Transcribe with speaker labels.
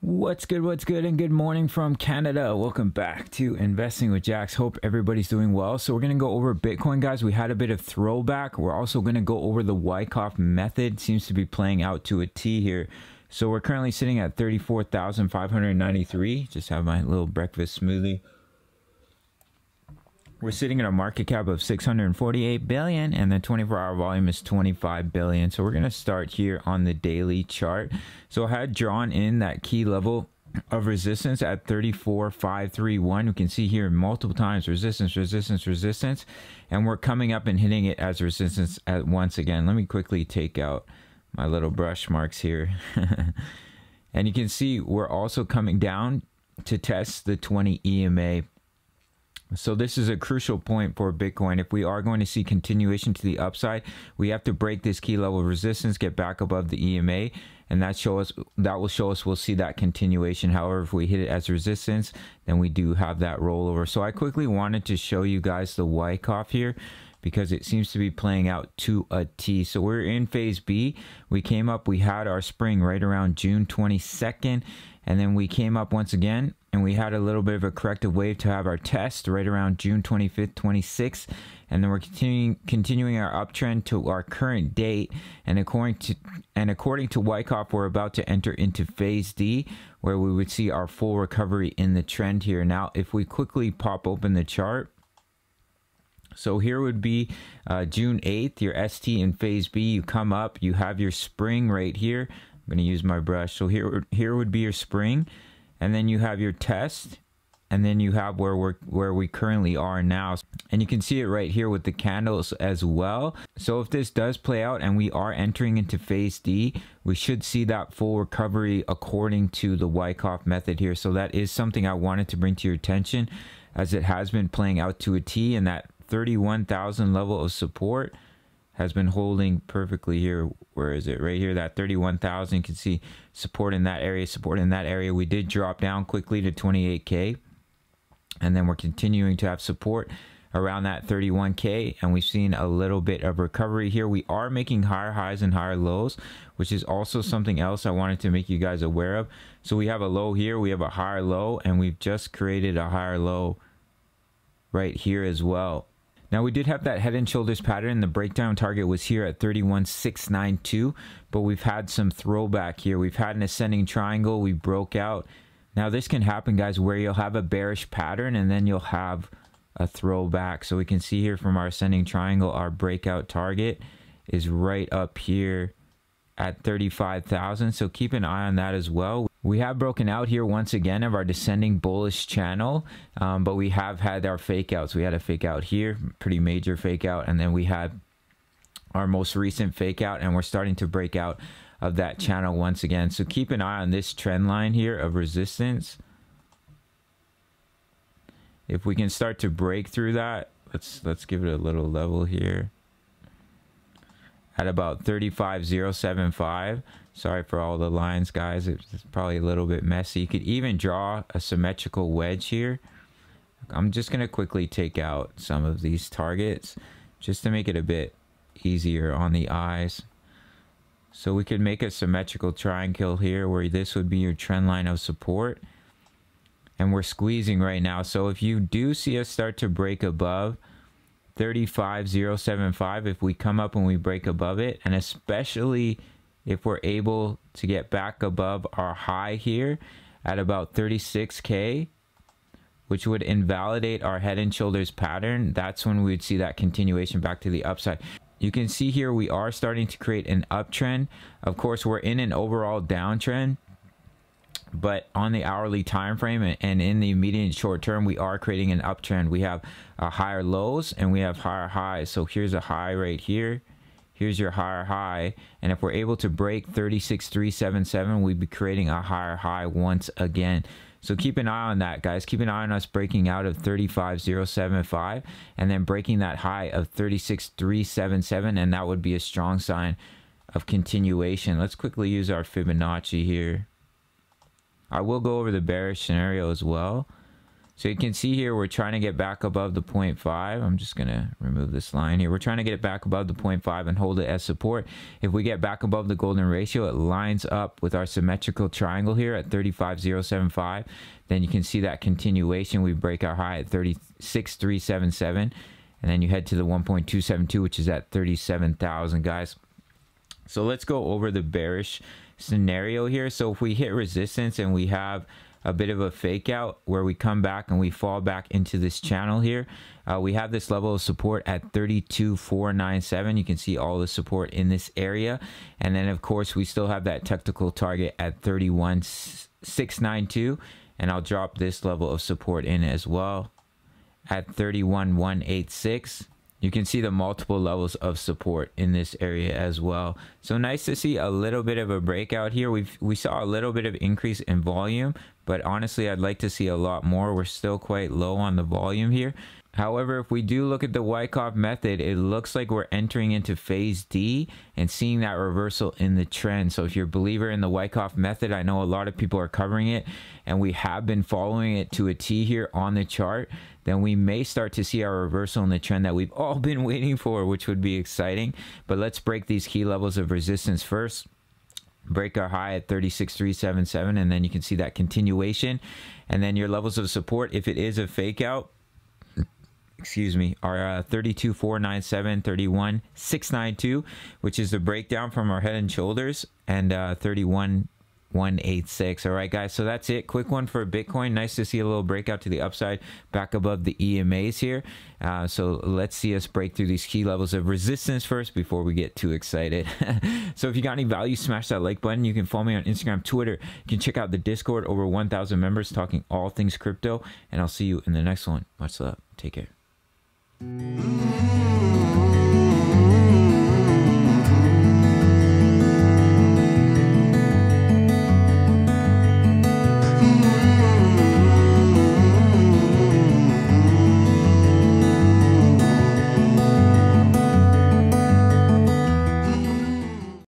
Speaker 1: What's good, and good morning from Canada. Welcome back to Investing with Jax. Hope everybody's doing well. So we're going to go over Bitcoin, guys. We had a bit of throwback. We're also going to go over the Wyckoff method. Seems to be playing out to a T here. So we're currently sitting at 34,593. Just have my little breakfast smoothie. We're sitting at a market cap of 648 billion, and the 24-hour volume is 25 billion. So we're going to start here on the daily chart. So I had drawn in that key level of resistance at 34,531. We can see here multiple times resistance, resistance, resistance, and we're coming up and hitting it as resistance at once again. Let me quickly take out my little brush marks here. And you can see we're also coming down to test the 20 EMA. So this is a crucial point for Bitcoin. If we are going to see continuation to the upside, we have to break this key level of resistance, get back above the EMA, and that will show us we'll see that continuation. However, if we hit it as resistance, then we do have that rollover. So I quickly wanted to show you guys the Wyckoff here, because it seems to be playing out to a T. So we're in phase B. We came up, we had our spring right around June 22nd, and then we came up once again, and we had a little bit of a corrective wave to have our test right around June 25th, 26th, and then we're continuing our uptrend to our current date. And according to Wyckoff, we're about to enter into phase D, where we would see our full recovery in the trend here. Now, if we quickly pop open the chart, so here would be June 8th, your ST in phase B. You come up, you have your spring right here. I'm going to use my brush. So here would be your spring, and then you have your test, and then you have where we currently are now. And you can see it right here with the candles as well. So if this does play out and we are entering into phase D, we should see that full recovery according to the Wyckoff method here. So that is something I wanted to bring to your attention, as it has been playing out to a T, and that 31,000 level of support has been holding perfectly here. Where is it? Right here, that 31,000. You can see support in that area, support in that area. We did drop down quickly to 28K, and then we're continuing to have support around that 31K, and we've seen a little bit of recovery here. We are making higher highs and higher lows, which is also something else I wanted to make you guys aware of. So we have a low here, we have a higher low, and we've just created a higher low right here as well. Now, we did have that head and shoulders pattern. The breakdown target was here at 31,692, but we've had some throwback here. We've had an ascending triangle. We broke out. Now, this can happen, guys, where you'll have a bearish pattern and then you'll have a throwback. So we can see here from our ascending triangle, our breakout target is right up here at 35,000. So keep an eye on that as well. We have broken out here once again of our descending bullish channel, but we have had our fake outs. We had a fake out here, pretty major fake out, and then we had our most recent fake out, and we're starting to break out of that channel once again. So keep an eye on this trend line here of resistance. If we can start to break through that, let's give it a little level here at about 35,075. Sorry for all the lines, guys. It's probably a little bit messy. You could even draw a symmetrical wedge here. I'm just going to quickly take out some of these targets just to make it a bit easier on the eyes. So we could make a symmetrical triangle here, where this would be your trend line of support. And we're squeezing right now. So if you do see us start to break above 35,075, if we come up and we break above it, and especially if we're able to get back above our high here at about 36K, which would invalidate our head and shoulders pattern, that's when we would see that continuation back to the upside. You can see here we are starting to create an uptrend. Of course, we're in an overall downtrend, but on the hourly time frame and in the immediate short term, we are creating an uptrend. We have higher lows and we have higher highs. So here's a high right here. Here's your higher high, and if we're able to break 36,377, we'd be creating a higher high once again. So keep an eye on that, guys. Keep an eye on us breaking out of 35,075 and then breaking that high of 36,377, and that would be a strong sign of continuation. Let's quickly use our Fibonacci here. I will go over the bearish scenario as well. So you can see here, we're trying to get back above the 0.5. I'm just going to remove this line here. We're trying to get it back above the 0.5 and hold it as support. If we get back above the golden ratio, it lines up with our symmetrical triangle here at 35,075. Then you can see that continuation. We break our high at 36,377. And then you head to the 1.272, which is at 37,000, guys. So let's go over the bearish scenario here. So if we hit resistance and we have a bit of a fake out where we come back and we fall back into this channel here, we have this level of support at 32,497. You can see all the support in this area. And then of course we still have that technical target at 31,692. And I'll drop this level of support in as well at 31,186. You can see the multiple levels of support in this area as well. So nice to see a little bit of a breakout here. We saw a little bit of increase in volume, but honestly, I'd like to see a lot more. We're still quite low on the volume here. However, if we do look at the Wyckoff method, it looks like we're entering into phase D and seeing that reversal in the trend. So if you're a believer in the Wyckoff method, I know a lot of people are covering it and we have been following it to a T here on the chart, then we may start to see our reversal in the trend that we've all been waiting for, which would be exciting. But let's break these key levels of resistance first. Break our high at 36,377, and then you can see that continuation. And then your levels of support, if it is a fake out, excuse me, are 32,497, 31,692, which is the breakdown from our head and shoulders, and 31,186. All right, guys, so that's it. Quick one for Bitcoin. Nice to see a little breakout to the upside back above the EMAs here. So let's see us break through these key levels of resistance first before we get too excited. So if you got any value, smash that like button. You can follow me on Instagram, Twitter. You can check out the Discord, over 1,000 members talking all things crypto, and I'll see you in the next one. Much love. Take care.